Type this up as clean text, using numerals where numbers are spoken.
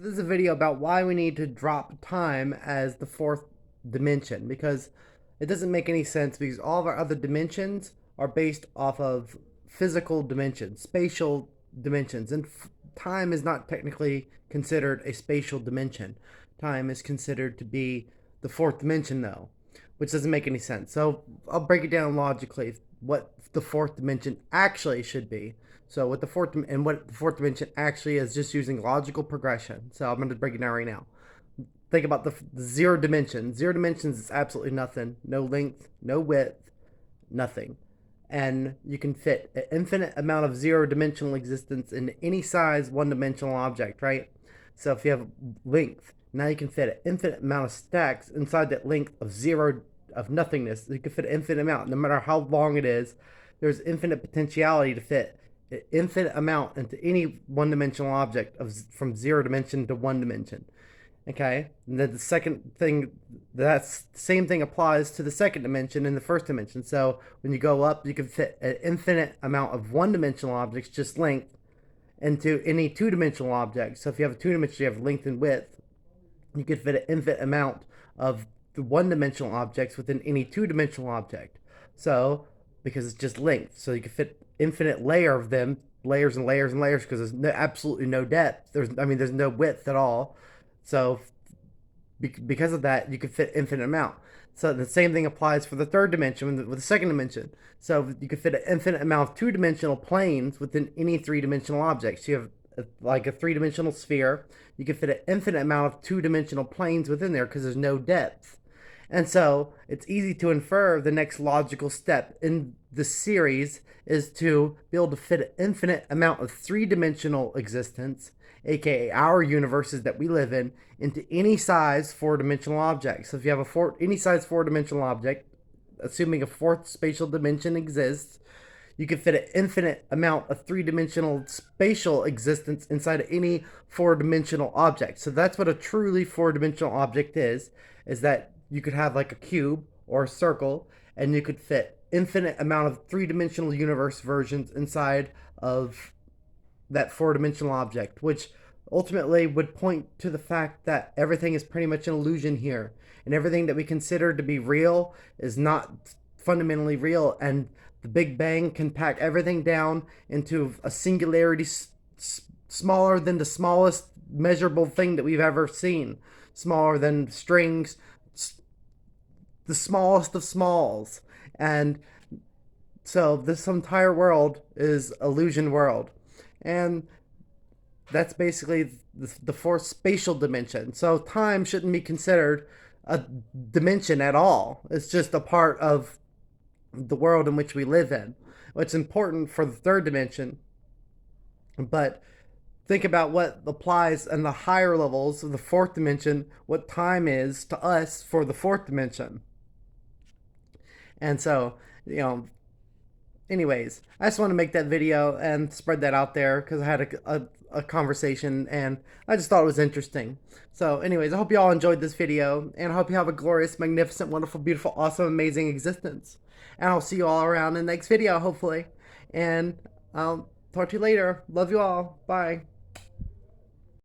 So this is a video about why we need to drop time as the fourth dimension, because it doesn't make any sense, because all of our other dimensions are based off of physical dimensions, spatial dimensions, and time is not technically considered a spatial dimension. Time is considered to be the fourth dimension though, which doesn't make any sense. So I'll break it down logically what the fourth dimension actually should be. So what the fourth dimension actually is, just using logical progression. So I'm going to break it down right now. Think about the zero dimension. Zero dimensions is absolutely nothing. No length, no width, nothing. And you can fit an infinite amount of zero dimensional existence in any size one dimensional object, right? So if you have length, now you can fit an infinite amount of stacks inside that length of zero of nothingness. You can fit an infinite amount, no matter how long it is. There's infinite potentiality to fit an infinite amount into any one-dimensional object from zero dimension to one dimension. Okay, and then the second thing, that's the same thing applies to the second dimension and the first dimension. So when you go up, you can fit an infinite amount of one-dimensional objects, just length, into any two-dimensional object. So if you have a two-dimension, you have length and width. You could fit an infinite amount of the one-dimensional objects within any two-dimensional object. So because it's just length, so you could fit infinite layer of them, layers and layers and layers, because there's absolutely no depth. There's no width at all. So because of that, you could fit infinite amount. So the same thing applies for the third dimension with the second dimension. So you could fit an infinite amount of two-dimensional planes within any three-dimensional object. So you have like a three-dimensional sphere. You could fit an infinite amount of two-dimensional planes within there because there's no depth. And so it's easy to infer the next logical step in the series is to be able to fit an infinite amount of three-dimensional existence, aka our universes that we live in, into any size four-dimensional object. So if you have any size four-dimensional object, assuming a fourth spatial dimension exists, you can fit an infinite amount of three-dimensional spatial existence inside of any four-dimensional object. So that's what a truly four-dimensional object is that you could have like a cube or a circle, and you could fit infinite amount of three-dimensional universe versions inside of that four-dimensional object, which ultimately would point to the fact that everything is pretty much an illusion here, and everything that we consider to be real is not fundamentally real, and the Big Bang can pack everything down into a singularity smaller than the smallest measurable thing that we've ever seen, smaller than strings, the smallest of smalls. And so this entire world is illusion world. And that's basically the fourth spatial dimension. So time shouldn't be considered a dimension at all. It's just a part of the world in which we live in. It's important for the third dimension, but think about what applies in the higher levels of the fourth dimension, what time is to us for the fourth dimension. And so, anyways, I just want to make that video and spread that out there because I had a conversation and I just thought it was interesting. So anyways, I hope you all enjoyed this video, and I hope you have a glorious, magnificent, wonderful, beautiful, awesome, amazing existence. And I'll see you all around in the next video, hopefully. And I'll talk to you later. Love you all. Bye.